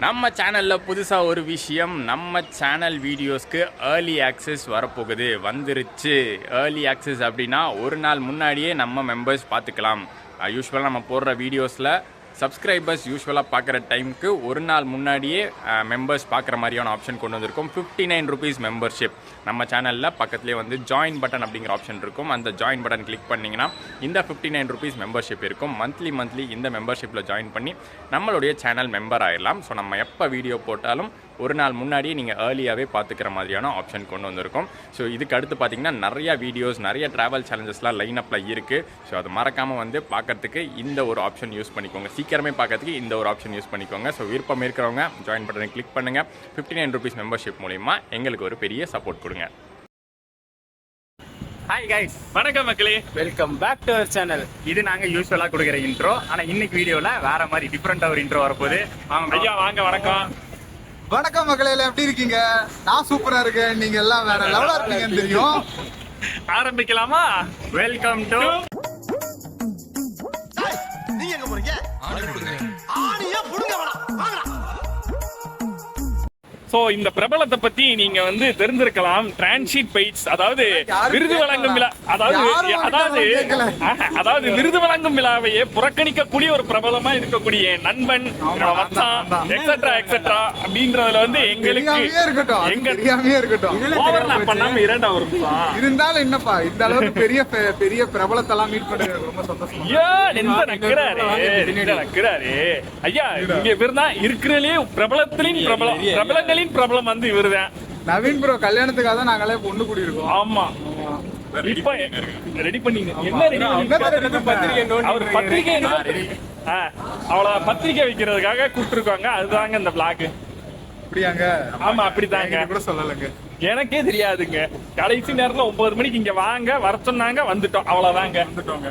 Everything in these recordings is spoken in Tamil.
நம்ம சேனலில் புதுசாக ஒரு விஷயம், நம்ம சேனல் வீடியோஸ்க்கு ஏர்லி ஆக்சஸ் வரப்போகுது, வந்துருச்சு. ஏர்லி ஆக்சஸ் அப்படின்னா ஒரு நாள் முன்னாடியே நம்ம மெம்பர்ஸ் பார்த்துக்கலாம். யூஸ்வலாக நம்ம போடுற வீடியோஸில் சப்ஸ்கிரைபர்ஸ் யூஸ்வலாக பார்க்குற டைமுக்கு ஒரு நாள் முன்னாடியே மெம்பர்ஸ் பார்க்குற மாதிரியான ஆப்ஷன் கொண்டு வந்திருக்கோம். 59 rupees மெம்பர்ஷிப். நம்ம சேனலில் பக்கத்துலேயே வந்து ஜாயின் பட்டன் அப்படிங்கிற ஆப்ஷன் இருக்கும். அந்த ஜாயின் பட்டன் கிளிக் பண்ணிங்கன்னா இந்த 59 rupees மெம்பர்ஷிப் இருக்கும். மந்த்லி இந்த மெம்பர்ஷிப்பில் ஜாயின் பண்ணி நம்மளுடைய சேனல் மெம்பர் ஆகிடலாம். ஸோ நம்ம எப்போ வீடியோ போட்டாலும் ஒரு நாள் முன்னாடியே நீங்கள் ஏர்லியாகவே பார்த்துக்கிற மாதிரியான ஆப்ஷன் கொண்டு வந்திருக்கோம். ஸோ இதுக்கு அடுத்து பார்த்தீங்கன்னா நிறையா வீடியோஸ், நிறைய ட்ராவல் சேலஞ்சஸ்லாம் லைனப்பில் இருக்குது. ஸோ அது மறக்காமல் வந்து பார்க்கறதுக்கு இந்த ஒரு ஆப்ஷன் யூஸ் பண்ணிக்கோங்க. சீக்கிரமே பார்க்கறதுக்கு இந்த ஒரு ஆப்ஷன் யூஸ் பண்ணிக்கோங்க. ஸோ விருப்பம் இருக்கிறவங்க ஜாயின் பட்டனை கிளிக் பண்ணுங்கள். 59 rupees மெம்பர்ஷிப் மூலிமா எங்களுக்கு ஒரு பெரிய சப்போர்ட் கொடுங்க. ஹாய் கைஸ், வணக்கம் மக்களே, welcome back to our channel. இது நாங்க யூஸ்வலா கொடுக்குற இன்ட்ரோ. ஆனா இன்னைக்கு வீடியோல வேற மாதிரி டிஃப்ரெண்டா ஒரு இன்ட்ரோ வரப்போகுது. ஐயா வாங்க. வணக்கம். வணக்கம் மக்களே, எப்படி இருக்கீங்க? நான் சூப்பரா இருக்கேன். நீங்க எல்லாம் வேற லெவலா இருக்கீங்கன்னு தெரியும். ஆரம்பிக்கலாமா? வெல்கம் டு நீங்க எங்க போறீங்க? ஆணியா புடுங்க வாங்கடா. சோ இந்த பிரபலத்தை பத்தி நீங்க வந்து தெரிஞ்சிருக்கலாம். டிரான்சிட் பைட்ஸ், அதாவது விருது வழங்கும் விழா, அதாவது விருது வழங்கும் விழாவையே புறக்கணிக்கக்கூடிய ஒரு பிரபலமா இருக்கக்கூடிய நண்பன், எக்ஸெட்ரா எக்ஸெட்ரா அப்படின்றதுல வந்து எங்களுக்கு ஓவர்லாப் பண்ணாம இரண்டாவது இருந்தாலும் என்னப்பா இந்த அளவுக்கு பெரிய பிரபலத்தெல்லாம் மீட் பண்ண ரொம்ப சந்தோஷம். ஐயா நக்கிறாரு ஐயா. இங்க இவர்தான் இருக்கிறதுலே பிரபலங்களின் பிரபலம் வந்து இவருதான். நவீன் ப்ரோ கல்யாணத்துக்காக தான் நாங்களே பொண்ணு கூடி இருக்கோம். ஆமா, இப்ப ரெடி பண்ணீங்க. அவர் பத்திரிகை அவளை பத்திரிகை வைக்கிறதுக்காக கூப்பிட்டுருக்காங்க. அதுதாங்க இந்த பிளாக். அப்படியாங்க? ஆமா, அப்படித்தாங்க. கூட சொல்லலங்க, எனக்கே தெரியாதுங்க. கடைசி நேரத்துல 9 மணிக்கு இங்க வாங்க வர சொன்னாங்க, வந்துட்டோம். அவ்வளவுதாங்க. வந்துட்டோங்க.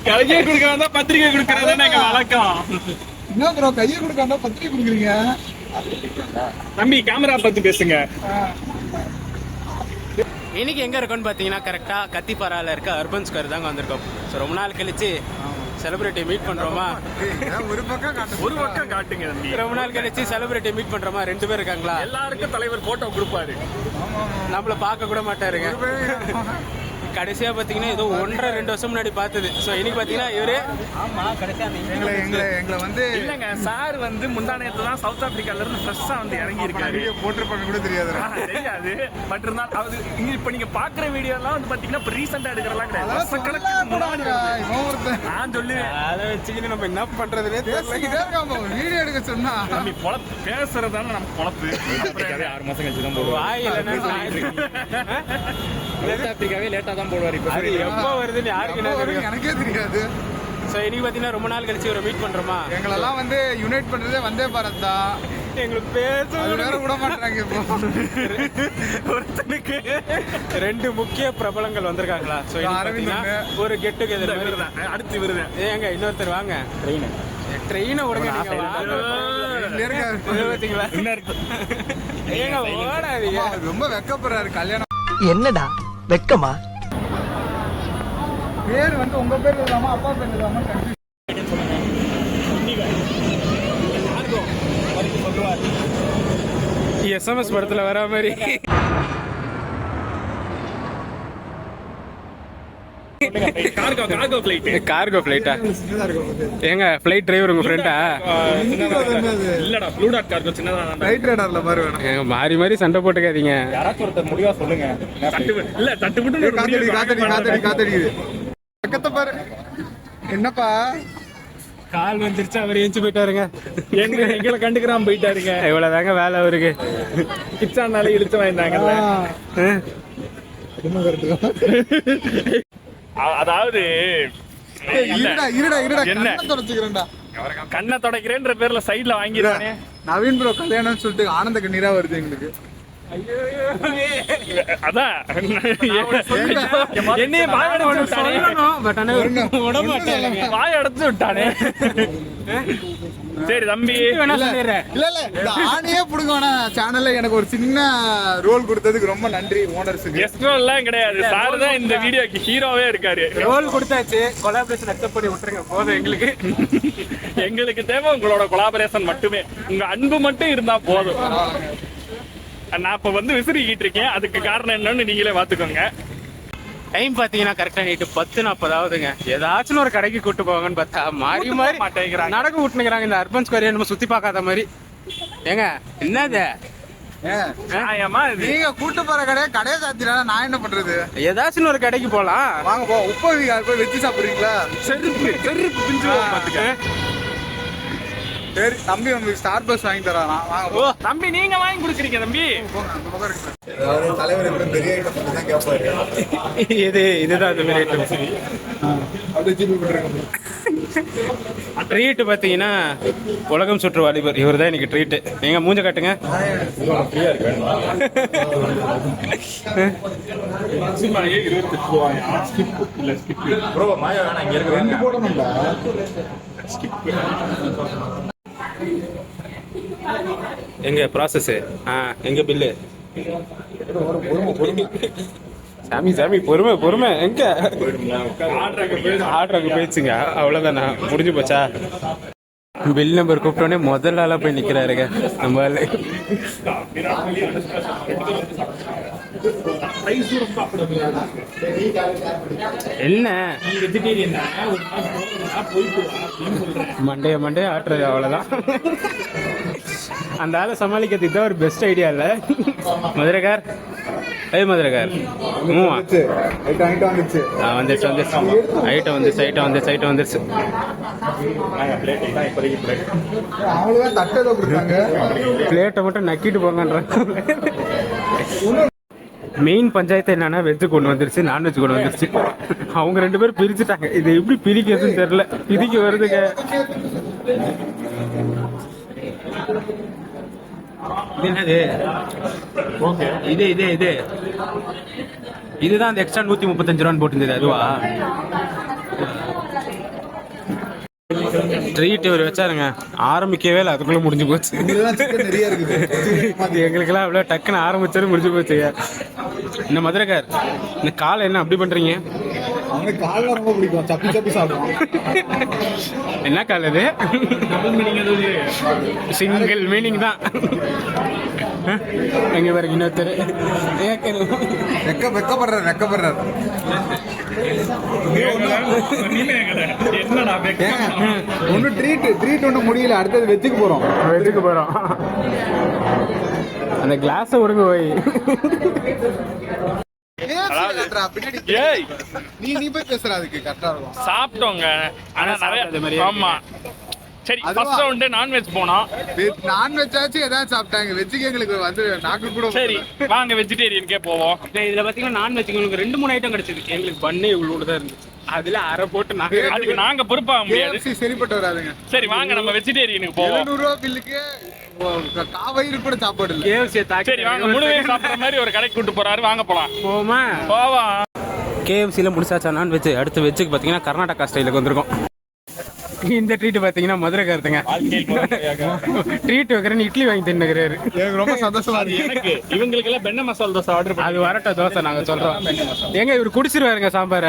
கையை கொடுக்க வந்தா பத்திரிகை கொடுக்கறது எங்க வழக்கம். என்ன ப்ரோ கையை கொடுக்க வந்தா பத்திரிகை கொடுக்குறீங்க? தம்பி கேமரா பார்த்து பேசுங்க. இன்னைக்கு எங்க இருக்கோம்னு பாத்தீங்கன்னா கரெக்டா கத்திப்பாரால இருக்க அர்பன் ஸ்கொயர் தாங்க வந்திருக்கோம். ஸோ ரொம்ப நாள் கழிச்சு செலிபிரிட்டி மீட் பண்றோமா? ஒரு பக்கம் காட்டுங்க. ரொம்ப நாள் கழிச்சு செலிபிரிட்டி மீட் பண்றோமா? 2 பேர் இருக்காங்களா? எல்லாருக்கும் தலைவர் போட்டோ கொடுப்பாரு. நம்மள பார்க்க கூட மாட்டாருங்க. கடைசியா பாத்தீங்கன்னா ஏதோ 1.5-2 வருஷம் முன்னாடி பார்த்தது. சோ இன்னைக்கு பாத்தீங்கன்னா இவரு எங்களை வந்து இல்லங்க சார் வந்து முந்தானயத்துல தான் சவுத் ஆப்பிரிக்கால இருந்து ஃப்ரெஷ்ஷா வந்து இறங்கி இருக்காரு. போட்டிருப்பாங்க கூட தெரியாது. பட் இருந்தாலும் அது இப்ப நீங்க பாக்குற வீடியோ எல்லாம் வந்து பாத்தீங்கன்னா இப்ப ரீசெண்டா எடுக்கிறலாம் கிடையாது. நான் சொல்லுவேன், அதை வச்சுக்கிட்டு நம்ம என்ன பண்றதுனே வீடியோ எடுக்க சொன்னா நம்ம பொழப்பு பேசுறதான நம்ம பொழப்பு. 6 மாசம் கழிச்சு தான் போடுவோம். வாய் சவுத் ஆப்பிரிக்காவே லேட்டா தான் போடுவார். இப்ப எப்போ வருதுன்னு யாருக்கு எனக்கே தெரியாது. ஸோ இன்னைக்கு பார்த்தீங்கன்னா ரொம்ப நாள் கழிச்சு ஒரு மீட் பண்றோமா? எங்களெல்லாம் வந்து யுனைட் பண்றதே வந்தே பாரத் தான். எங்களுக்கு பேச வேற விட மாட்டாங்க. இப்போ ஒருத்தனுக்கு 2 முக்கிய பிரபலங்கள் வந்திருக்காங்களா? ஸோ ஒரு கெட் டுகெதர் அடுத்து வருது. ஏங்க இன்னொருத்தர் வாங்க. ட்ரெயினை உடனே ஏங்க ஓடாதீங்க. ரொம்ப வெக்கப்படுறாரு. கல்யாணம் என்னடா வெக்கமா? பேர் வந்து உங்க பேர் இல்லாம அப்பா பேர் இல்லாம SMS படத்துல வர மாதிரி கார்கோ ஃபிளைட்டா? ஏங்க ஃபிளைட் டிரைவர் உங்க ஃப்ரெண்டா? இல்லடா ப்ளூ டாட் கார்கோ சின்னதா தான். ரைட் ரேடார்ல மாதிரி வேணும். ஏங்க மாறி சண்டை போட்டுக்காதீங்க. யாராச்சும் ஒருத்தர் முடிவா சொல்லுங்க. இல்ல தட்டுப்பட்டு காத்தடிக்குது. பக்கத்தை பாரு. என்னப்பா கால் வந்துருச்சு. அவர் ஏஞ்சி போயிட்டாருங்க. எங்களை கண்டுக்கிறாம போயிட்டாருங்க. இவ்வளவுதாங்க வேலை அவருக்கு. கிச்சானால இழுத்து வாங்கிட்டாங்கல்ல. அதாவது கண்ணை தொடக்கிறேன்ற பேர்ல சைட்ல வாங்கிடுவானே. நவீன் ப்ரோ கல்யாணம் சொல்லிட்டு ஆனந்த கண்ணீரா வருது எங்களுக்கு. அதான் என்னைய வாய அடைச்சு விட்டானே. சரி தம்பி வேணா சொல்லிடுறேன். இல்ல இந்த ஆணையே புடுங்கோன சேனல்ல எனக்கு ஒரு சின்ன ரோல் கொடுத்ததுக்கு ரொம்ப நன்றி ஓனர்ஸுக்கு. கெஸ்ட் ரோல் எல்லாம் கிடையாது, சார் தான் இந்த வீடியோக்கு ஹீரோவே இருக்காரு. ரோல் கொடுத்தாச்சு, கொலாபரேஷன் அக்செப்ட் பண்ணி விட்டுருங்க போதும் எங்களுக்கு. எங்களுக்கு தேவை உங்களோட கொலாபரேஷன் மட்டுமே, உங்க அன்பு மட்டும் இருந்தா போதும். நான் இப்ப வந்து விசிறிக்கிட்டு இருக்கேன், அதுக்கு காரணம் என்னன்னு நீங்களே பாத்துக்கோங்க. டைம் பாத்தீங்கன்னா கரெக்டா நைட்டு 10:40 ஆகுதுங்க. ஏதாச்சும் ஒரு கடைக்கு கூட்டு போவாங்கன்னு பார்த்தா மாறி மாறி மாட்டேங்கிறாங்க. நடக்க விட்டுனுங்கிறாங்க. இந்த அர்பன் ஸ்கொயர் நம்ம சுத்தி பார்க்காத மாதிரி. ஏங்க என்னது நியாயமா இது? நீங்க கூட்டு போற கடையை சாத்தினா நான் என்ன பண்றது? ஏதாச்சும் ஒரு கடைக்கு போலாம். வாங்க போ. உப்பவி போய் வெச்சு சாப்பிடுறீங்களா? செருப்பு பிஞ்சு பாத்துக்க. சரி தம்பி உங்களுக்கு ஸ்டார் பஸ் வாங்கி தரானா? வாங்க ஓ தம்பி, நீங்க வாங்கி கொடுக்குறீங்க தம்பி. ஏதாவது தலைவர் கூட பெரிய ஐட்டம் தான் கேட்பாரு. இதுதான் அந்த மாதிரி ஐட்டம். அப்படியே ஜிபி போட்டுருங்க. ட்ரீட் பாத்தீங்கன்னா உலகம் சுற்று வாலிபர் இவர் தான் இன்னைக்கு ட்ரீட். நீங்க மூஞ்ச காட்டுங்க. எங்க ப்ராசஸ் எங்க பில்லு? சாமி சாமி பொறுமை பொறுமை. எங்க ஆர்டருக்கு போயிடுச்சுங்க, அவ்வளோதானா? முடிஞ்சு போச்சா? பில் நம்பர் கூப்பிட்டோடனே முதல் ஆளா போய் நிக்கிறாருங்க நம்ம ஆளு. என்ன மண்டைய ஆட்டுறது அவ்வளவுதான். அந்த ஆளை சமாளிக்கிறதுக்கு தான் ஒரு பெஸ்ட் ஐடியா இல்ல மதுரைக்கார். மதுரைக்கார் வந்துச்சு. ஐட்டம் வந்துருச்சு. அவங்களும் தட்டை கொடுத்தாங்க. பிளேட்டை மட்டும் நக்கிட்டு போங்கன்றாங்க. மெயின் பஞ்சாயத்து என்னன்னா வெஜ் கொண்டு வந்துருச்சு, நான்வெஜ் கொண்டு வந்துருச்சு. அவங்க 2 பேரும் பிரிச்சுட்டாங்க. இது எப்படி பிரிக்கிறதுன்னு தெரியல. பிரிக்க வருதுங்க. இது என்னது? இதுதான் அந்த எக்ஸ்ட்ரா 135 ரூபான்னு போட்டுருந்தது அதுவா? ட்ரீட் இவர் வச்சாருங்க, ஆரம்பிக்கவே இல்லை, அதுக்குள்ள முடிஞ்சு போச்சு. நிறைய இருக்குது. எங்களுக்கெல்லாம் அவ்வளோ டக்குன்னு ஆரம்பிச்சாரு முடிஞ்சு போச்சு. இந்த மதுரைக்கார் இந்த காலை என்ன அப்படி பண்றீங்க? அவனுக்கு கால் ரொம்ப பிடிக்கும், சப்பி சாப்பிடுவான். என்ன கால் அது? சிங்கிள் மீனிங் தான். எங்க பாருங்க இன்னொருத்தர் வெக்கப்படுறாரு. ஒண்ணு ட்ரீட் ஒண்ணு முடியல, அடுத்தது வெஜ்ஜுக்கு போறோம். அந்த கிளாஸ ஒடுங்க போய் நீ போய் பேசுற, அதுக்கு கரெக்டா இருக்கும். சாப்பிட்டோங்க, ஆனா நிறைய. ஆமா சரி, அதுவா? ஃபர்ஸ்ட் ரவுண்ட் நான்வெஜ் போனோம். நான்வெஜ் ஆச்சு ஏதாவது சாப்பிட்டாங்க, வெஜ்ஜுக்கு எங்களுக்கு வந்து நாக்கு கூட. சரி வாங்க வெஜிடேரியனுக்கே போவோம். இதுல பாத்தீங்கன்னா நான்வெஜ் உங்களுக்கு 2-3 ஐட்டம் கிடைச்சது. எங்களுக்கு பண்ணே இவ்வளவு தான் இருந்துச்சு. அதுல அரை போட்டு அதுக்கு நாங்க பொறுப்பாக முடியாது. சரிப்பட்டு வராதுங்க. சரி வாங்க நம்ம வெஜிடேரியனுக்கு போவோம். 700 ரூபா பில்லுக்கு காவயிறு கூட சாப்பாடு இல்ல. KFC சரி வாங்க முழுவே சாப்பிடுற மாதிரி ஒரு கடைக்கு கூட்டு போறாரு, வாங்க போலாம். போவா. KFCல முடிச்சாச்சா நான்வெஜ்? அடுத்து வெஜ்ஜுக்கு பாத்தீங்கன்னா கர்நாடகா ஸ்டைலுக்கு வந்திருக்கோம். இந்த ட்ரீட் பாத்தீங்கன்னா மதுரை காரத்துங்க. ட்ரீட் வைக்கிறேன்னு இட்லி வாங்கி தின்னுக்கிறாரு. எனக்கு ரொம்ப சந்தோஷமா இருக்கு. எனக்கு இவங்களுக்கு எல்லாம் பெண்ண மசாலா தோசை ஆர்டர் பண்ணி. அது வரட்ட தோசை நாங்க சொல்றோம். ஏங்க இவர் குடிச்சிருவாருங்க சாம்பார.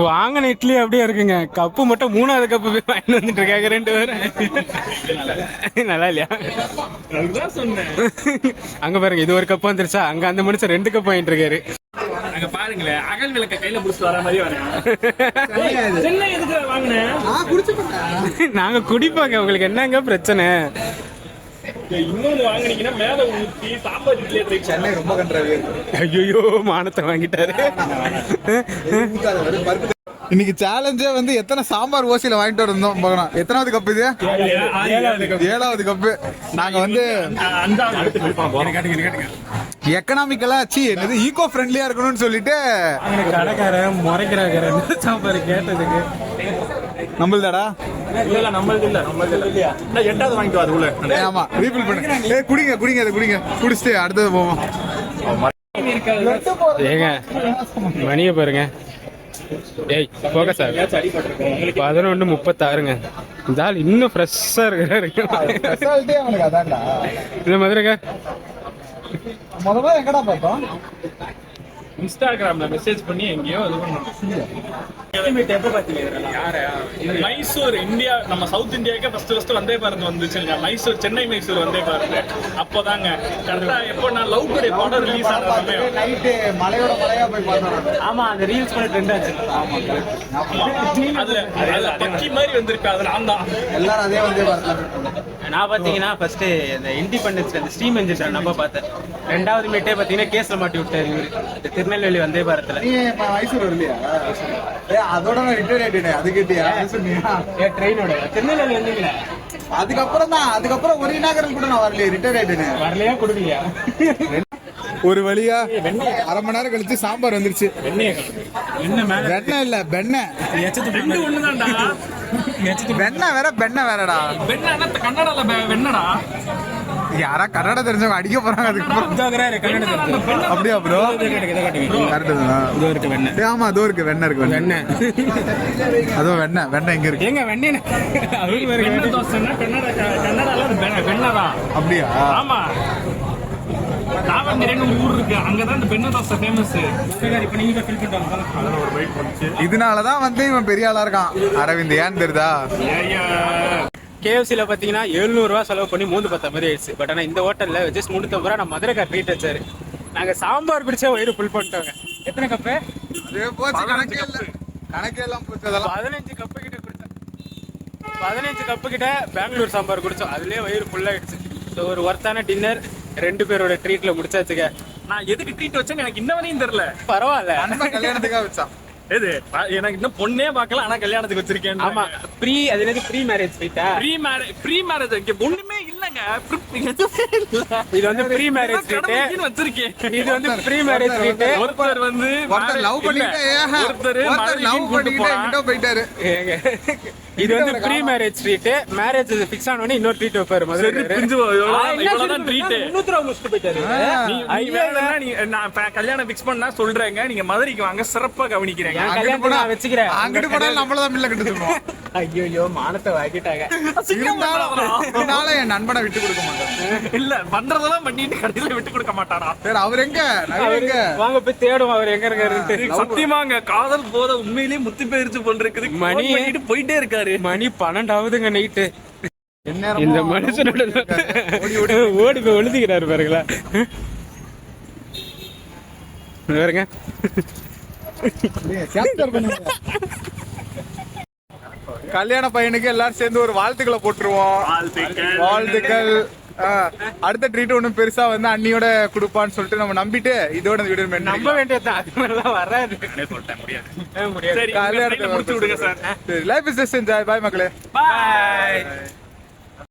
வாங்கின இட்லி அப்படியே இருக்குங்க. கப்பு மட்டும் 3வது கப்பு போய் வாங்கிட்டு வந்துட்டு இருக்காங்க 2 பேரும். நல்லா இல்லையா? அங்க பாருங்க, இது ஒரு கப்பு வந்துருச்சா? அங்க அந்த மனுஷன் 2 கப் வாங்கிட்டு இருக்காரு. அங்க பாருங்களேன், அகல் விளக்க கையில புடிச்சு வர மாதிரி வரேன். சென்னை எதுக்கு வாங்கினேன்? நாங்க குடிப்பாங்க, உங்களுக்கு என்னங்க பிரச்சனை? இன்னொன்னு வாங்கினீங்கன்னா மேல ஊத்தி சாம்பார் இட்லி. சென்னை ரொம்ப கண்டாரு. ஐயோ மானத்தை வாங்கிட்டாரு. இன்னைக்கு சேலஞ்சே வந்து எத்தனை சாம்பார் ஓசியில வாங்கிட்டு இருந்தோம் பார்க்கணும். எத்தனாவது கப் இது? 7வது கப்பு. நாங்க வந்து எக்கனாமிக்கலா என்னது ஈகோ ஃப்ரெண்ட்லியா இருக்கணும்னு சொல்லிட்டு கடைக்காரன் முறைக்கிறாங்க சாம்பார் கேட்டதுக்கு. நம்மள்தாடா? இல்ல நம்மளது இல்ல. 8வது வாங்கிட்டு வா உள்ள. ஆமா ரீஃபில் பண்ணுங்க. குடிங்க அதை குடிங்க. குடிச்சிட்டு அடுத்தது போவோம். ஏங்க மணியை பாருங்க, ஏய் போக சார் 11:36ங்க. இந்த ஆள் இன்னும் ஃப்ரெஷ்ஷா இருக்கிறாரு. ஸ்பெஷாலிட்டி அவனுக்கு அதான்டா. இந்த மதுரைக்கா முதல்ல எங்கடா பார்த்தோம்? இன்ஸ்டாகிராம்ல மெசேஜ் பண்ணி எங்கேயோ இது பண்ணோம். மைசூர் இந்தியா, நம்ம சவுத் இந்தியாவுக்கு ஃபர்ஸ்ட் வந்தே பாரத் வந்துச்சுங்க. மைசூர், சென்னை மைசூர் வந்தே பாரத். அப்போதாங்க கரெக்டா எப்போ நான் லவ் டுடே படம் ரிலீஸ் ஆன சமயம். நைட்டு மலையோட மலையா போய் பார்த்தோம். ஆமா, அந்த ரீல்ஸ் கூட ட்ரெண்ட் ஆச்சு. அதுல பக்கி மாதிரி வந்திருக்கு. அது நான் தான். எல்லாரும் அதே வந்தே பார்த்தோம். நான் பாத்தீங்கன்னா ஃபர்ஸ்ட் இந்த இண்டிபெண்டன்ஸ் அந்த ஸ்டீம் என்ஜின் நம்ம பார்த்தேன். ரெண்டாவது மீட்டே பாத்தீங்கன்னா கேஸ்ல மாட்டி விட்டாரு இவரு, இந்த திருநெல்வேலி வந்தே பாரத்ல. நீ இப்ப மைசூர் வரலையா? அதோட நான் ரிட்டர்ன் ஆயிட்டேன். அது கேட்டியா? ட்ரெயினோட திருநெல்வேலி வந்தீங்களா? அதுக்கப்புறம் ஒரு இனாகரம் கூட நான் வரலையே, ரிட்டர்ன் ஆயிட்டேன். வரலையா கொடுக்கலையா? ஒரு வழியா அரை மணி நேரம் கழிச்சு சாம்பார் வந்துருச்சு. வெண்ணெய் இல்ல பெண்ணெய். ஒண்ணுதான்டா. வெண்ணெய் வேற பெண்ணெய் வேறடா. வெண்ணா கன்னடால வெண்ணடா. யாரா கன்னடா தெரிஞ்சவங்க அடிக்க போறாங்க. அதுக்கு அப்படியா ப்ரோ? கரெக்ட் தான். ஆமா, அதோ இருக்கு வெண்ணெய் இருக்கு. வெண்ணெய் அதோ வெண்ணெய் எங்க இருக்கு? எங்க வெண்ணெய் கன்னடால வெண்ணடா. அப்படியா? ஆமா, தாவண்டின்னு ஊர் இருக்கு, அங்கதான் இந்த பெண்ண தோசை ஃபேமஸ். இப்ப நீங்க ஃபீல் பண்ணிட்டாங்க. ஒரு பைக் வந்துச்சு. இதனாலதான் வந்து இவன் பெரிய ஆளா இருக்கான் அரவிந்த். ஏன் தெரியுதா? கேஎஃப்சில பாத்தீங்கன்னா 700 ரூபா செலவு பண்ணி 3 மாதிரி ஆயிடுச்சு. பட் ஆனா இந்த ஹோட்டல்ல ஜஸ்ட் 350 ரூபா நம்ம மதுரைக்கார் ட்ரீட் வச்சாரு. நாங்க சாம்பார் பிடிச்சா வயிறு ஃபுல் பண்ணிட்டோங்க. எத்தனை கப்பு? அதே போச்சு, கணக்கே எல்லாம் போச்சு. அதெல்லாம் 15 கப்பு கிட்ட குடிச்சோம். 15 கப்பு கிட்ட பெங்களூர் சாம்பார் குடிச்சோம். அதுலயே வயிறு ஃபுல் ஆயிடுச்சு. ஸோ ஒரு ஒர்த்தான டின்னர் 2 பேரோட ட்ரீட்ல முடிச்சாச்சுங்க. நான் எதுக்கு ட்ரீட் வச்சேன்னு எனக்கு இன்ன வரையும் தெரியல. பரவாயில்ல, அண்ணன் கல்யாணத்துக்காக வச்சான். எது எனக்கு இன்னும் பொண்ணே பார்க்கல, ஆனா கல்யாணத்துக்கு வச்சிருக்கேன். ஆமா, அது என்னது ப்ரீ மேரேஜ் ட்ரீட்டா? ப்ரீ மேரேஜ் இங்க ஒண்ணுமே இல்லங்க. இது வந்து ப்ரீ மேரேஜ் ட்ரீட் வச்சிருக்கேன். இது வந்து ப்ரீ மேரேஜ் ட்ரீட். ஒருத்தர் வந்து லவ் பண்ணிட்டு லவ் பண்ணிட்டு எங்கிட்ட போயிட்டாரு. இது வந்து pre marriage treat. Marriage fix ஆன உடனே இன்னொரு ட்ரீட் வைப்பாரு. இவ்வளவுதான் ட்ரீட். 300 ரூபா முடிச்சுட்டு போயிட்டாரு. நான் கல்யாணம் ஃபிக்ஸ் பண்ணா சொல்றேங்க, நீங்க மதுரைக்கு வாங்க, சிறப்பா கவனிக்கிறேன். வச்சுக்கிறேன். அங்கிட்டு போனாலும் நம்மளதான் பிள்ளை கட்டுவோம். ஐயோ, மானத்தை வாங்கிட்டாங்க. இருந்தாலும் என் நண்பனை விட்டு கொடுக்க மாட்டான். இல்ல பண்றதெல்லாம் பண்ணிட்டு கடைசியில விட்டு கொடுக்க மாட்டாரா? அவர் எங்க வாங்க போய் தேடுவோம் அவர் எங்க இருக்காரு. சத்தியமாங்க காதல் போத உண்மையிலேயே முத்தி போயிருச்சு போல் இருக்குது. மணி போயிட்டே இருக்காரு. மணி 12 நைட்டு. இந்த மனுஷனோட ஓடி போய் ஒழுதுகிறாரு பாருங்களா. பாருங்க, கல்யாண பையனுக்கு எல்லாரும் சேர்ந்து ஒரு வாழ்த்துக்களை போட்டுருவோம். வாழ்த்துக்கள். அடுத்த ட்ரீட் ஒண்ணும் பெருசா வந்து அண்ணியோட கொடுப்பான்னு சொல்லிட்டு நம்ம நம்பிட்டு இதோட இந்த வீடியோ நம்ப வேண்டியதுதான். அது மாதிரிலாம் வராது. முடியாது. கல்யாணத்தை முடிச்சு விடுங்க sir. Life is just enjoy. Bye மக்களே. பாய்.